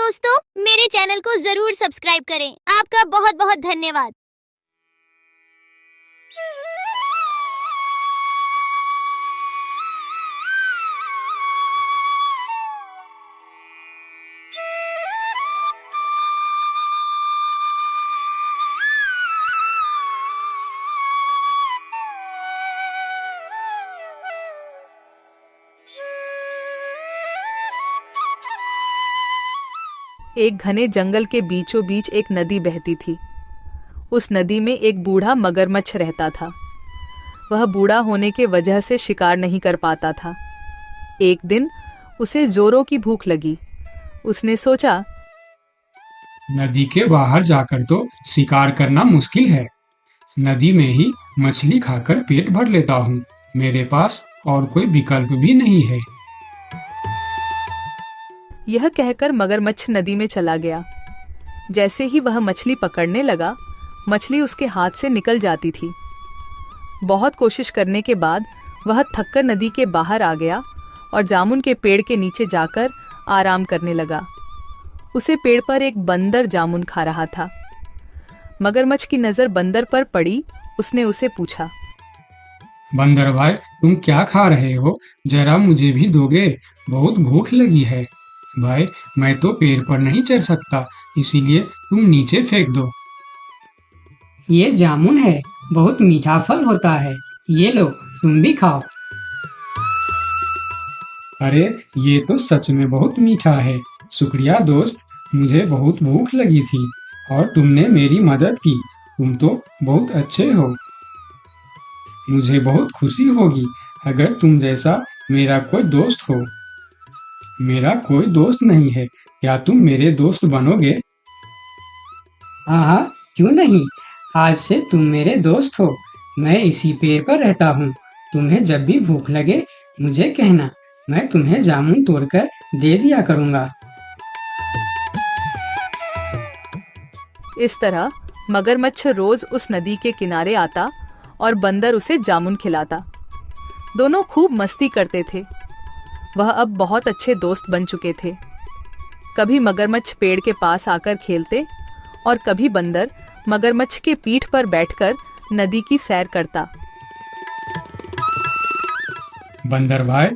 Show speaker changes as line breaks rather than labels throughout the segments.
दोस्तों, मेरे चैनल को जरूर सब्सक्राइब करें। आपका बहुत बहुत धन्यवाद।
एक घने जंगल के बीचों बीच एक नदी बहती थी। उस नदी में एक बूढ़ा मगरमच्छ रहता था। वह बूढ़ा होने के वजह से शिकार नहीं कर पाता था। एक दिन उसे जोरों की भूख लगी। उसने सोचा,
नदी के बाहर जाकर तो शिकार करना मुश्किल है। नदी में ही मछली खाकर पेट भर लेता हूँ। मेरे पास और कोई विकल्प भी नहीं है।
यह कहकर मगरमच्छ नदी में चला गया। जैसे ही वह मछली पकड़ने लगा, मछली उसके हाथ से निकल जाती थी। बहुत कोशिश करने के बाद वह थककर नदी के बाहर आ गया और जामुन के पेड़ के नीचे जाकर आराम करने लगा। उसे पेड़ पर एक बंदर जामुन खा रहा था। मगरमच्छ की नजर बंदर पर पड़ी। उसने उसे पूछा,
बंदर भाई, तुम क्या खा रहे हो? जरा मुझे भी दोगे? बहुत भूख लगी है। भाई, मैं तो पेड़ पर नहीं चढ़ सकता, इसीलिए तुम नीचे फेंक दो।
ये जामुन है, बहुत मीठा फल होता है। ये लो, तुम भी खाओ।
अरे, ये तो सच में बहुत मीठा है। शुक्रिया दोस्त, मुझे बहुत भूख लगी थी और तुमने मेरी मदद की। तुम तो बहुत अच्छे हो। मुझे बहुत खुशी होगी अगर तुम जैसा मेरा कोई दोस्त हो। मेरा कोई दोस्त नहीं है, क्या तुम मेरे दोस्त बनोगे?
हाँ हाँ, क्यों नहीं। आज से तुम मेरे दोस्त हो। मैं इसी पेड़ पर रहता हूँ। तुम्हें जब भी भूख लगे मुझे कहना, मैं तुम्हें जामुन तोड़कर दे दिया करूँगा।
इस तरह मगरमच्छ रोज उस नदी के किनारे आता और बंदर उसे जामुन खिलाता। दोनों खूब मस्ती करते थे। वह अब बहुत अच्छे दोस्त बन चुके थे। कभी मगरमच्छ पेड़ के पास आकर खेलते और कभी बंदर मगरमच्छ के पीठ पर बैठकर नदी की सैर करता।
बंदर भाई,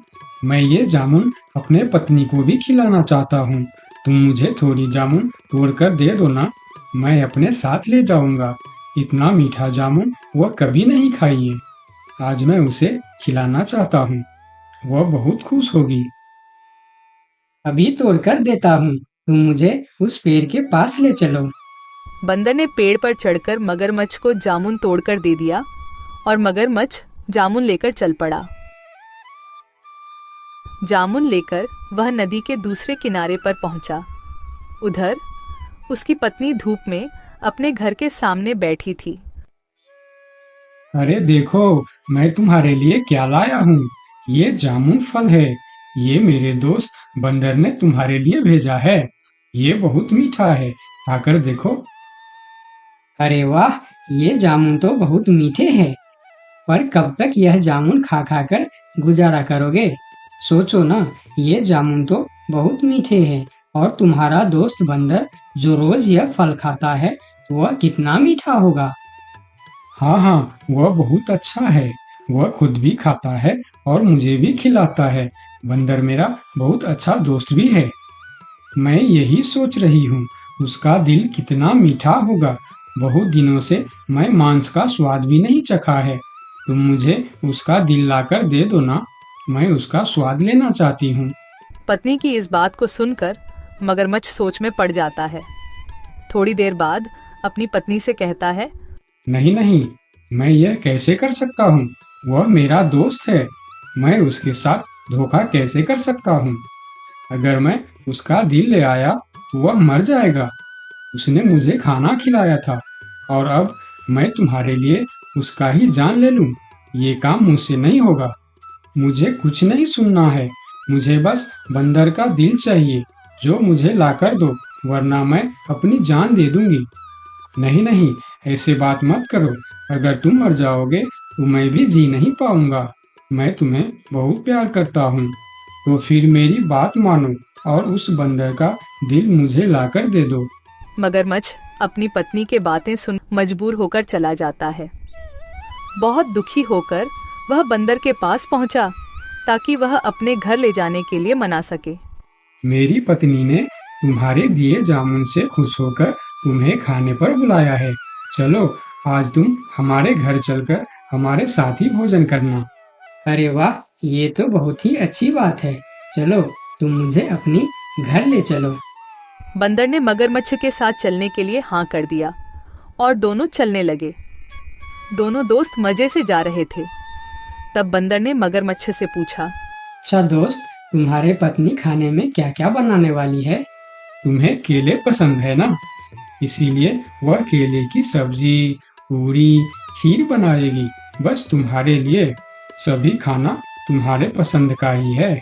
मैं ये जामुन अपने पत्नी को भी खिलाना चाहता हूँ। तुम मुझे थोड़ी जामुन तोड़कर दे दो ना, मैं अपने साथ ले जाऊंगा। इतना मीठा जामुन वह कभी नहीं खाई है। आज मैं उसे खिलाना चाहता हूँ, वह बहुत खुश होगी।
अभी तोड़कर देता हूँ, तुम मुझे उस पेड़ के पास ले चलो।
बंदर ने पेड़ पर चढ़कर मगरमच्छ को जामुन तोड़कर दे दिया और मगरमच्छ जामुन लेकर चल पड़ा। जामुन लेकर वह नदी के दूसरे किनारे पर पहुंचा। उधर उसकी पत्नी धूप में अपने घर के सामने बैठी थी।
अरे देखो, मैं तुम्हारे लिए क्या लाया हूँ। ये जामुन फल है। ये मेरे दोस्त बंदर ने तुम्हारे लिए भेजा है। ये बहुत मीठा है, खाकर देखो।
अरे वाह, ये जामुन तो बहुत मीठे हैं। पर कब तक यह जामुन खा खा कर गुजारा करोगे? सोचो ना, ये जामुन तो बहुत मीठे हैं और तुम्हारा दोस्त बंदर जो रोज यह फल खाता है, वह कितना मीठा होगा।
हाँ हाँ, वह बहुत अच्छा है। वह खुद भी खाता है और मुझे भी खिलाता है। बंदर मेरा बहुत अच्छा दोस्त भी है। मैं यही सोच रही हूँ, उसका दिल कितना मीठा होगा। बहुत दिनों से मैं मांस का स्वाद भी नहीं चखा है। तुम मुझे उसका दिल लाकर दे दो ना, मैं उसका स्वाद लेना चाहती हूँ।
पत्नी की इस बात को सुनकर मगरमच्छ सोच में पड़ जाता है। थोड़ी देर बाद अपनी पत्नी से कहता है,
नहीं नहीं, मैं यह कैसे कर सकता हूँ? वह मेरा दोस्त है। मैं उसके साथ धोखा कैसे कर सकता हूँ? अगर मैं उसका दिल ले आया तो वह मर जाएगा। उसने मुझे खाना खिलाया था और अब मैं तुम्हारे लिए उसका ही जान ले लूं। ये काम मुझसे नहीं होगा। मुझे कुछ नहीं सुनना है। मुझे बस बंदर का दिल चाहिए जो मुझे लाकर दो, वरना मैं अपनी जान दे दूंगी। नहीं नहीं, ऐसे बात मत करो। अगर तुम मर जाओगे तो मैं भी जी नहीं पाऊंगा। मैं तुम्हें बहुत प्यार करता हूँ। तो फिर मेरी बात मानो और उस बंदर का दिल मुझे लाकर दे दो।
मगरमच्छ अपनी पत्नी के बातें सुन मजबूर होकर चला जाता है। बहुत दुखी होकर वह बंदर के पास पहुंचा ताकि वह अपने घर ले जाने के लिए मना सके।
मेरी पत्नी ने तुम्हारे दिए जामुन से खुश होकर तुम्हें खाने पर बुलाया है। चलो आज तुम हमारे घर चलकर हमारे साथ ही भोजन करना।
अरे वाह, ये तो बहुत ही अच्छी बात है। चलो तुम मुझे अपनी घर ले चलो।
बंदर ने मगरमच्छ के साथ चलने के लिए हाँ कर दिया और दोनों चलने लगे। दोनों दोस्त मजे से जा रहे थे। तब बंदर ने मगरमच्छ से पूछा,
अच्छा दोस्त, तुम्हारे पत्नी खाने में क्या क्या बनाने वाली है?
तुम्हें केले पसंद है ना, इसीलिए वह केले की सब्जी, पूरी, खीर बनाएगी। बस तुम्हारे लिए। सभी खाना तुम्हारे पसंद का ही है।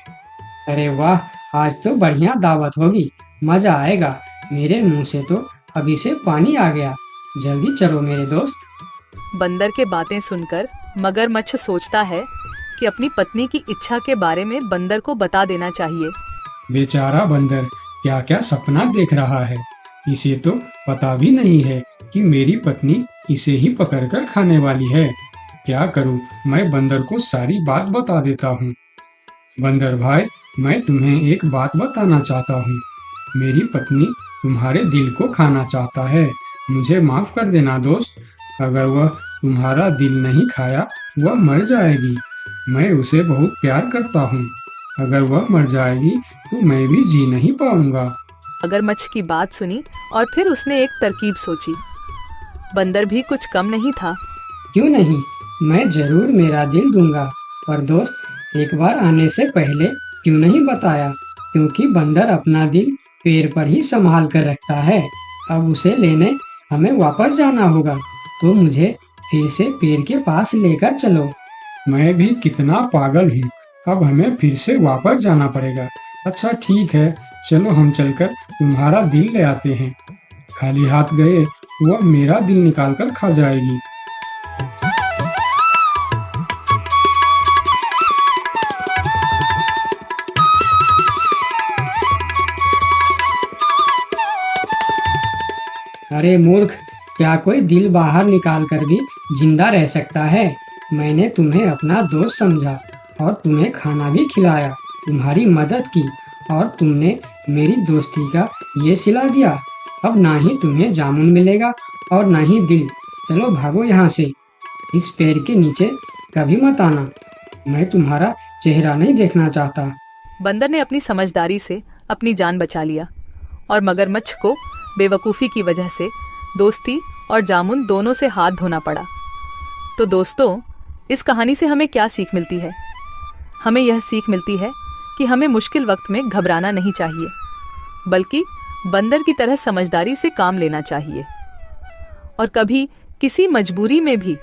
अरे वाह, आज तो बढ़िया दावत होगी, मजा आएगा। मेरे मुंह से तो अभी से पानी आ गया। जल्दी चलो मेरे दोस्त।
बंदर के बातें सुनकर मगरमच्छ सोचता है कि अपनी पत्नी की इच्छा के बारे में बंदर को बता देना चाहिए।
बेचारा बंदर क्या क्या सपना देख रहा है। इसे तो पता भी नहीं है कि मेरी पत्नी इसे ही पकड़कर खाने वाली है। क्या करूं, मैं बंदर को सारी बात बता देता हूँ। बंदर भाई, मैं तुम्हें एक बात बताना चाहता हूँ। मेरी पत्नी तुम्हारे दिल को खाना चाहता है। मुझे माफ कर देना दोस्त। अगर वह तुम्हारा दिल नहीं खाया, वह मर जाएगी। मैं उसे बहुत प्यार करता हूँ। अगर वह मर जाएगी तो मैं भी जी नहीं पाऊंगा।
मगरमच्छ की बात सुनी और फिर उसने एक तरकीब सोची। बंदर भी कुछ कम नहीं था।
क्यों नहीं, मैं जरूर मेरा दिल दूंगा। पर दोस्त, एक बार आने से पहले क्यों नहीं बताया? क्योंकि बंदर अपना दिल पेड़ पर ही संभाल कर रखता है। अब उसे लेने हमें वापस जाना होगा, तो मुझे फिर से पेड़ के पास लेकर चलो।
मैं भी कितना पागल हूँ। अब हमें फिर से वापस जाना पड़ेगा। अच्छा ठीक है, चलो हम चलकर तुम्हारा दिल ले आते हैं। खाली हाथ गए वह मेरा दिल निकाल कर खा जाएगी।
अरे मूर्ख, क्या कोई दिल बाहर निकाल कर भी जिंदा रह सकता है? मैंने तुम्हें अपना दोस्त समझा और तुम्हें खाना भी खिलाया, तुम्हारी मदद की, और तुमने मेरी दोस्ती का ये सिला दिया। अब ना ही तुम्हें जामुन मिलेगा और ना ही दिल। चलो भागो यहाँ से। इस पेड़ के नीचे कभी मत आना। मैं तुम्हारा चेहरा नहीं देखना चाहता।
बंदर ने अपनी समझदारी से अपनी जान बचा लिया और मगरमच्छ को बेवकूफ़ी की वजह से दोस्ती और जामुन दोनों से हाथ धोना पड़ा। तो दोस्तों, इस कहानी से हमें क्या सीख मिलती है? हमें यह सीख मिलती है कि हमें मुश्किल वक्त में घबराना नहीं चाहिए, बल्कि बंदर की तरह समझदारी से काम लेना चाहिए। और कभी किसी मजबूरी में भी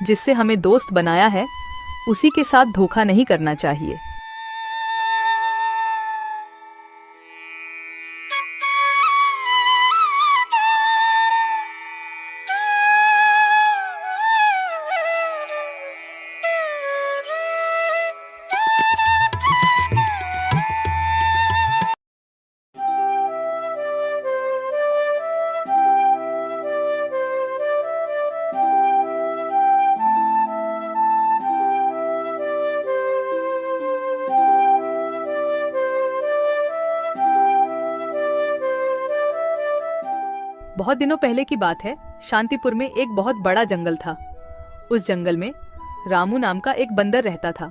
जिससे हमें दोस्त बनाया है, उसी के साथ धोखा नहीं करना चाहिए। बहुत दिनों पहले की बात है। शांतिपुर में एक बहुत बड़ा जंगल था। उस जंगल में रामू नाम का एक बंदर रहता था।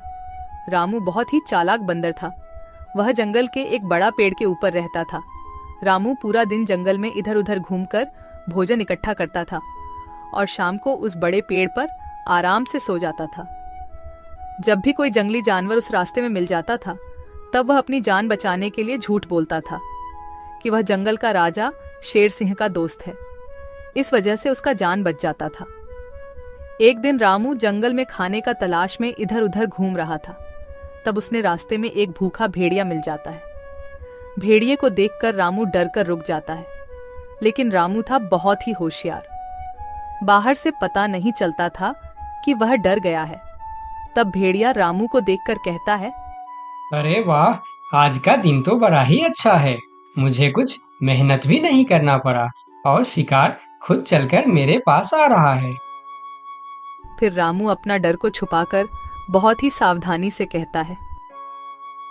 रामू बहुत ही चालाक बंदर था। वह जंगल के एक बड़ा पेड़ के ऊपर रहता था। रामू पूरा दिन जंगल में इधर उधर घूमकर भोजन इकट्ठा करता था और शाम को उस बड़े पेड़ पर आराम से सो जाता था। जब भी कोई जंगली जानवर उस रास्ते में मिल जाता था, तब वह अपनी जान बचाने के लिए झूठ बोलता था कि वह जंगल का राजा शेर सिंह का दोस्त है। इस वजह से उसका जान बच जाता था। एक दिन रामू जंगल में खाने का तलाश में इधर उधर घूम रहा था। तब उसने रास्ते में एक भूखा भेड़िया मिल जाता है। भेड़िए को देखकर रामू डर कर रुक जाता है, लेकिन रामू था बहुत ही होशियार। बाहर से पता नहीं चलता था कि वह डर गया है। तब भेड़िया रामू को देखकर कहता है,
अरे वाह, आज का दिन तो बड़ा ही अच्छा है। मुझे कुछ मेहनत भी नहीं करना पड़ा और शिकार खुद चलकर मेरे पास आ रहा है।
फिर रामू अपना डर को छुपाकर बहुत ही सावधानी से कहता है,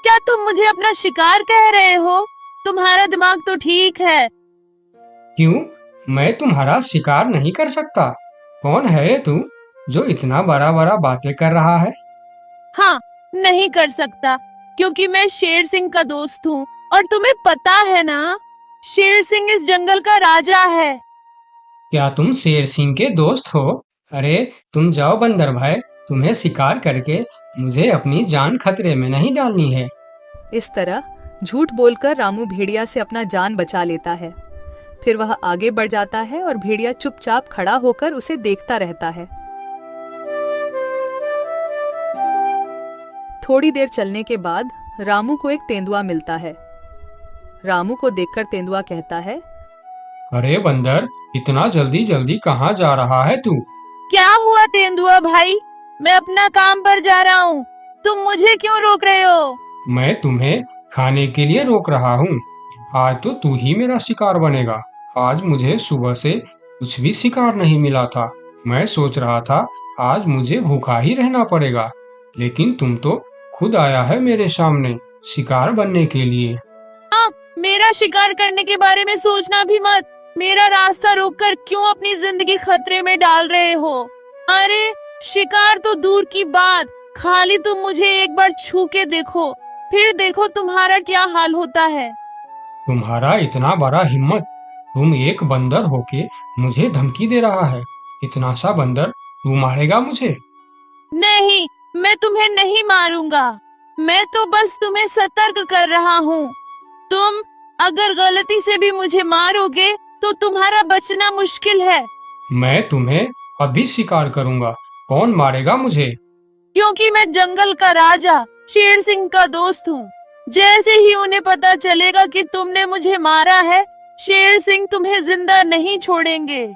क्या तुम मुझे अपना शिकार कह रहे हो? तुम्हारा दिमाग तो ठीक है।
क्यों? मैं तुम्हारा शिकार नहीं कर सकता। कौन है रे तू जो इतना बड़ा बड़ा बातें कर रहा है?
हाँ, नहीं कर सकता क्योंकि मैं शेर सिंह का दोस्त हूँ और तुम्हें पता है ना, शेर सिंह इस जंगल का राजा है।
क्या तुम शेर सिंह के दोस्त हो? अरे तुम जाओ बंदर भाई, तुम्हें शिकार करके मुझे अपनी जान खतरे में नहीं डालनी है।
इस तरह झूठ बोलकर रामू भेड़िया से अपना जान बचा लेता है। फिर वह आगे बढ़ जाता है और भेड़िया चुपचाप खड़ा होकर उसे देखता रहता है। थोड़ी देर चलने के बाद रामू को एक तेंदुआ मिलता है। रामू को देखकर तेंदुआ कहता है,
अरे बंदर, इतना जल्दी जल्दी कहाँ जा रहा है तू?
क्या हुआ तेंदुआ भाई? मैं अपना काम पर जा रहा हूँ, तुम मुझे क्यों रोक रहे हो?
मैं तुम्हें खाने के लिए रोक रहा हूँ। आज तो तू ही मेरा शिकार बनेगा। आज मुझे सुबह से कुछ भी शिकार नहीं मिला था। मैं सोच रहा था आज मुझे भूखा ही रहना पड़ेगा, लेकिन तुम तो खुद आया है मेरे सामने शिकार बनने के लिए।
मेरा शिकार करने के बारे में सोचना भी मत। मेरा रास्ता रोककर क्यों अपनी जिंदगी खतरे में डाल रहे हो? अरे शिकार तो दूर की बात, खाली तुम मुझे एक बार छू के देखो, फिर देखो तुम्हारा क्या हाल होता है।
तुम्हारा इतना बड़ा हिम्मत! तुम एक बंदर होके मुझे धमकी दे रहा है। इतना सा बंदर तू मारेगा मुझे?
नहीं, मैं तुम्हें नहीं मारूंगा। मैं तो बस तुम्हें सतर्क कर रहा हूँ। तुम अगर गलती से भी मुझे मारोगे तो तुम्हारा बचना मुश्किल है।
मैं तुम्हें अभी शिकार करूंगा। कौन मारेगा मुझे?
क्योंकि मैं जंगल का राजा शेर सिंह का दोस्त हूँ। जैसे ही उन्हें पता चलेगा कि तुमने मुझे मारा है, शेर सिंह तुम्हें जिंदा नहीं छोड़ेंगे।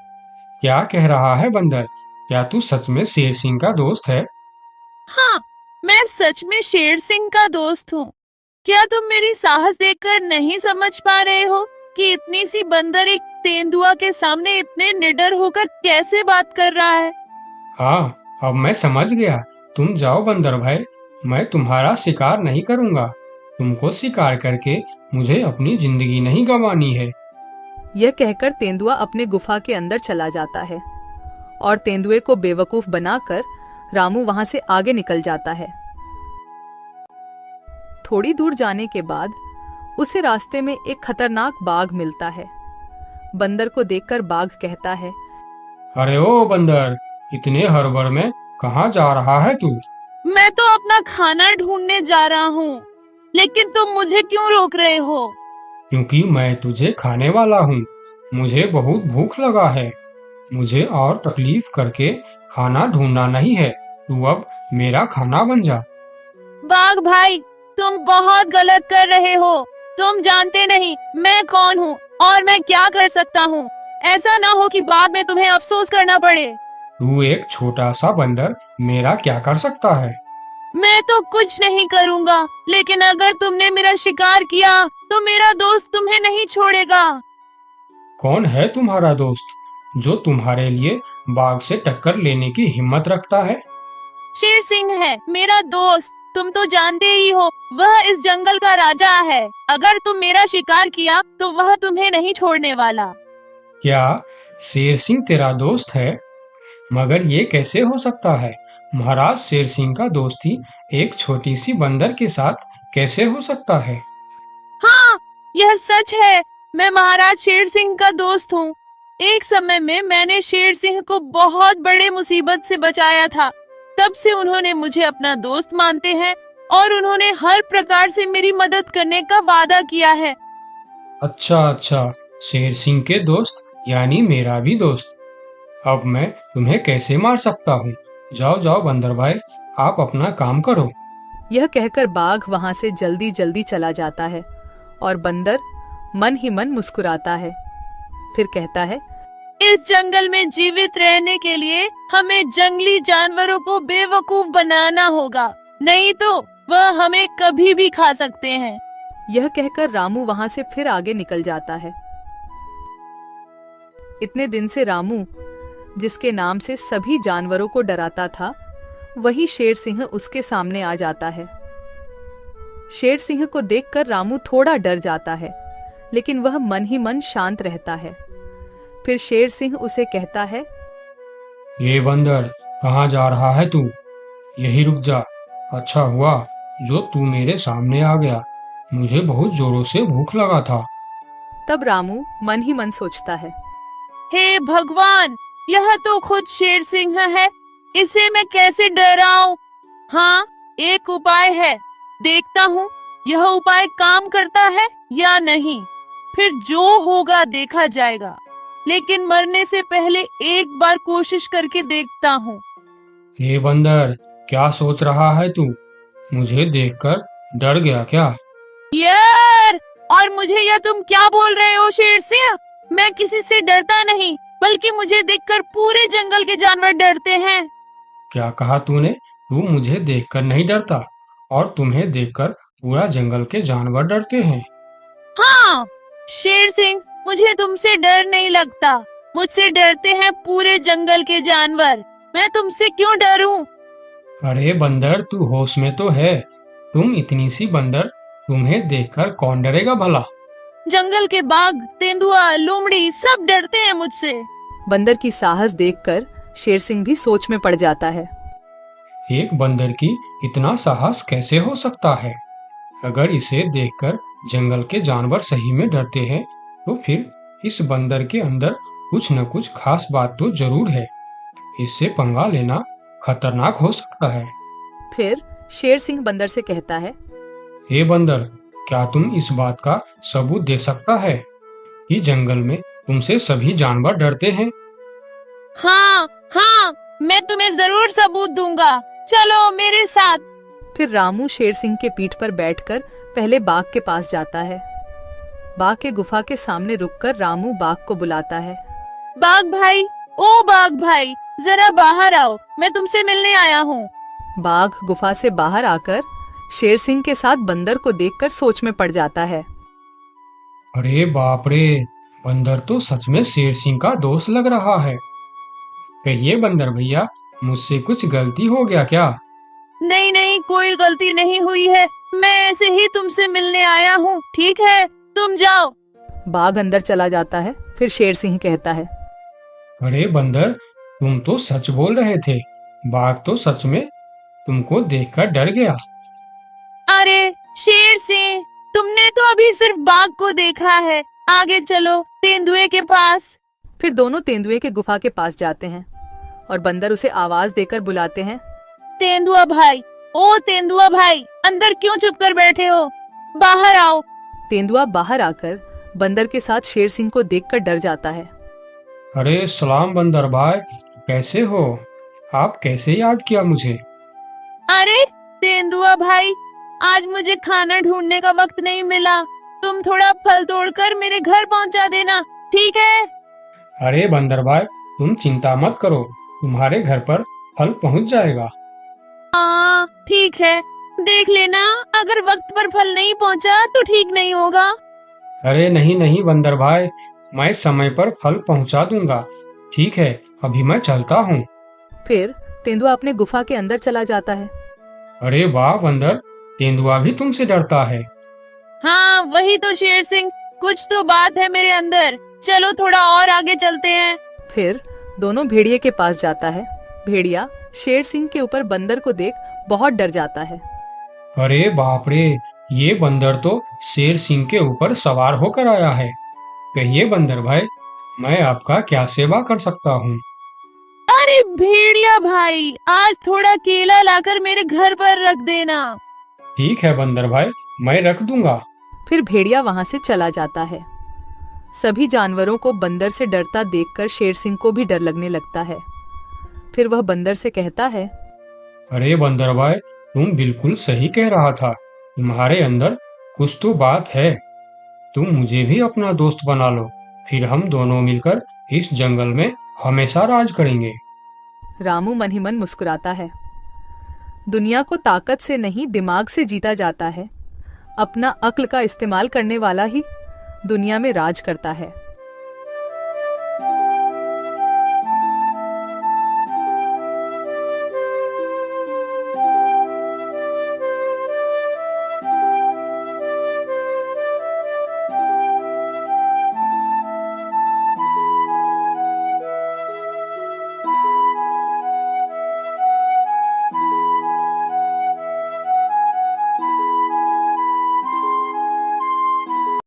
क्या कह रहा है बंदर? क्या तू सच में शेर सिंह का दोस्त है?
हाँ, मैं सच में शेर सिंह का दोस्त हूँ। क्या तुम मेरी साहस देखकर नहीं समझ पा रहे हो कि इतनी सी बंदर एक तेंदुआ के सामने इतने निडर होकर कैसे बात कर रहा है?
हाँ, अब मैं समझ गया। तुम जाओ बंदर भाई, मैं तुम्हारा शिकार नहीं करूंगा। तुमको शिकार करके मुझे अपनी जिंदगी नहीं गंवानी है।
यह कहकर तेंदुआ अपने गुफा के अंदर चला जाता है और तेंदुए को बेवकूफ बनाकर रामू वहां से आगे निकल जाता है। थोड़ी दूर जाने के बाद उसे रास्ते में एक खतरनाक बाघ मिलता है। बंदर को देखकर बाघ कहता है,
अरे ओ बंदर, इतने हड़बड़ में कहाँ जा रहा है तू?
मैं तो अपना खाना ढूंढने जा रहा हूँ, लेकिन तुम मुझे क्यों रोक रहे हो?
क्योंकि मैं तुझे खाने वाला हूँ। मुझे बहुत भूख लगा है। मुझे और तकलीफ करके खाना ढूंढना नहीं है। तू अब मेरा खाना बन जा।
बाघ भाई, तुम बहुत गलत कर रहे हो। तुम जानते नहीं मैं कौन हूँ और मैं क्या कर सकता हूँ। ऐसा ना हो कि बाद में तुम्हें अफसोस करना पड़े।
तू एक छोटा सा बंदर मेरा क्या कर सकता है?
मैं तो कुछ नहीं करूँगा, लेकिन अगर तुमने मेरा शिकार किया तो मेरा दोस्त तुम्हें नहीं छोड़ेगा।
कौन है तुम्हारा दोस्त जो तुम्हारे लिए बाघ से टक्कर लेने की हिम्मत रखता है?
शेर सिंह है मेरा दोस्त। तुम तो जानते ही हो, वह इस जंगल का राजा है। अगर तुम मेरा शिकार किया तो वह तुम्हें नहीं छोड़ने वाला।
क्या शेर सिंह तेरा दोस्त है? मगर ये कैसे हो सकता है? महाराज शेर सिंह का दोस्ती एक छोटी सी बंदर के साथ कैसे हो सकता है?
हाँ, यह सच है। मैं महाराज शेर सिंह का दोस्त हूँ। एक समय में मैंने शेर सिंह को बहुत बड़े मुसीबत से बचाया था। तब से उन्होंने मुझे अपना दोस्त मानते हैं और उन्होंने हर प्रकार से मेरी मदद करने का वादा किया है।
अच्छा, शेर सिंह के दोस्त यानी मेरा भी दोस्त। अब मैं तुम्हें कैसे मार सकता हूँ? जाओ जाओ बंदर भाई, आप अपना काम करो।
यह कहकर बाघ वहां से जल्दी जल्दी चला जाता है और बंदर मन ही मन मुस्कुराता है। फिर कहता है,
इस जंगल में जीवित रहने के लिए हमें जंगली जानवरों को बेवकूफ बनाना होगा, नहीं तो वह हमें कभी भी खा सकते हैं।
यह कहकर रामू वहां से फिर आगे निकल जाता है। इतने दिन से रामू, जिसके नाम से सभी जानवरों को डराता था, वही शेर सिंह उसके सामने आ जाता है। शेर सिंह को देखकर रामू थोड़ा डर जाता है, लेकिन वह मन ही मन शांत रहता है। फिर शेर सिंह उसे कहता है,
ये बंदर, कहाँ जा रहा है तू? यही रुक जा। अच्छा हुआ जो तू मेरे सामने आ गया, मुझे बहुत जोरों से भूख लगा था।
तब रामू मन ही मन सोचता है,
हे भगवान, यह तो खुद शेर सिंह है, इसे मैं कैसे डराऊं? हाँ, एक उपाय है, देखता हूँ यह उपाय काम करता है या नहीं, फिर जो होगा देखा जाएगा। लेकिन मरने से पहले एक बार कोशिश करके देखता हूँ।
ये बंदर, क्या सोच रहा है तू? मुझे देखकर डर गया क्या?
यार, और मुझे यह तुम क्या बोल रहे हो शेर सिंह? मैं किसी से डरता नहीं, बल्कि मुझे देखकर पूरे जंगल के जानवर डरते हैं।
क्या कहा तूने? तू मुझे देखकर नहीं डरता और तुम्हें देखकर पूरा जंगल के जानवर डरते हैं।
हाँ शेर सिंह, मुझे तुमसे डर नहीं लगता, मुझसे डरते हैं पूरे जंगल के जानवर। मैं तुमसे क्यों डरूं?
अरे बंदर, तू होश में तो है? तुम इतनी सी बंदर, तुम्हें देखकर कौन डरेगा भला?
जंगल के बाघ, तेंदुआ, लोमड़ी सब डरते हैं मुझसे।
बंदर की साहस देखकर शेर सिंह भी सोच में पड़ जाता है।
एक बंदर की इतना साहस कैसे हो सकता है? अगर इसे देखकर जंगल के जानवर सही में डरते हैं, तो फिर इस बंदर के अंदर कुछ न कुछ खास बात तो जरूर है। इससे पंगा लेना खतरनाक हो सकता है।
फिर शेर सिंह बंदर से कहता है,
हे बंदर, क्या तुम इस बात का सबूत दे सकता है कि जंगल में तुमसे सभी जानवर डरते हैं?
हाँ हाँ, मैं तुम्हें जरूर सबूत दूंगा, चलो मेरे साथ।
फिर रामू शेर सिंह के पीठ पर बैठकर पहले बाघ के पास जाता है। बाघ के गुफा के सामने रुककर रामू बाघ को बुलाता है।
बाघ भाई, ओ बाघ भाई, जरा बाहर आओ, मैं तुमसे मिलने आया हूँ।
बाघ गुफा से बाहर आकर शेर सिंह के साथ बंदर को देखकर सोच में पड़ जाता है।
अरे बाप रे, बंदर तो सच में शेर सिंह का दोस्त लग रहा है। कहिए बंदर भैया, मुझसे कुछ गलती हो गया क्या?
नहीं नहीं, कोई गलती नहीं हुई है, मैं ऐसे ही तुमसे मिलने आया हूँ, ठीक है, तुम जाओ।
बाघ अंदर चला जाता है। फिर शेर सिंह कहता है,
अरे बंदर, तुम तो सच बोल रहे थे। बाघ तो सच में तुमको देखकर डर गया।
अरे शेर सिंह, तुमने तो अभी सिर्फ बाघ को देखा है, आगे चलो तेंदुए के पास।
फिर दोनों तेंदुए के गुफा के पास जाते हैं और बंदर उसे आवाज देकर बुलाते हैं।
तेंदुआ भाई, ओ तेंदुआ भाई, अंदर क्यों चुप कर बैठे हो, बाहर आओ।
तेंदुआ बाहर आकर बंदर के साथ शेर सिंह को देखकर डर जाता है।
अरे सलाम बंदर भाई, कैसे हो? आप कैसे याद किया मुझे?
अरे तेंदुआ भाई, आज मुझे खाना ढूंढने का वक्त नहीं मिला, तुम थोड़ा फल तोड़कर मेरे घर पहुंचा देना, ठीक है?
अरे बंदर भाई, तुम चिंता मत करो, तुम्हारे घर पर फल पहुंच जाएगा।
हाँ ठीक है, देख लेना, अगर वक्त पर फल नहीं पहुंचा तो ठीक नहीं होगा।
अरे नहीं नहीं बंदर भाई, मैं समय पर फल पहुंचा दूंगा। ठीक है, अभी मैं चलता हूँ।
फिर तेंदुआ अपने गुफा के अंदर चला जाता है।
अरे वाह बंदर, तेंदुआ भी तुमसे डरता है।
हाँ वही तो शेर सिंह, कुछ तो बात है मेरे अंदर, चलो थोड़ा और आगे चलते हैं।
फिर दोनों भेड़िए के पास जाता है। भेड़िया शेर सिंह के ऊपर बंदर को देख बहुत डर जाता है।
अरे बाप रे, ये बंदर तो शेर सिंह के ऊपर सवार होकर आया है। कहिए बंदर भाई, मैं आपका क्या सेवा कर सकता हूँ?
अरे भेड़िया भाई, आज थोड़ा केला लाकर मेरे घर पर रख देना।
ठीक है बंदर भाई, मैं रख दूंगा।
फिर भेड़िया वहां से चला जाता है। सभी जानवरों को बंदर से डरता देखकर शेर सिंह को भी डर लगने लगता है। फिर वह बंदर से कहता है,
अरे बंदर भाई, तुम बिल्कुल सही कह रहा था, तुम्हारे अंदर कुछ तो बात है। तुम मुझे भी अपना दोस्त बना लो, फिर हम दोनों मिलकर इस जंगल में हमेशा राज करेंगे।
रामू मन ही मन मुस्कुराता है। दुनिया को ताकत से नहीं दिमाग से जीता जाता है। अपना अक्ल का इस्तेमाल करने वाला ही दुनिया में राज करता है।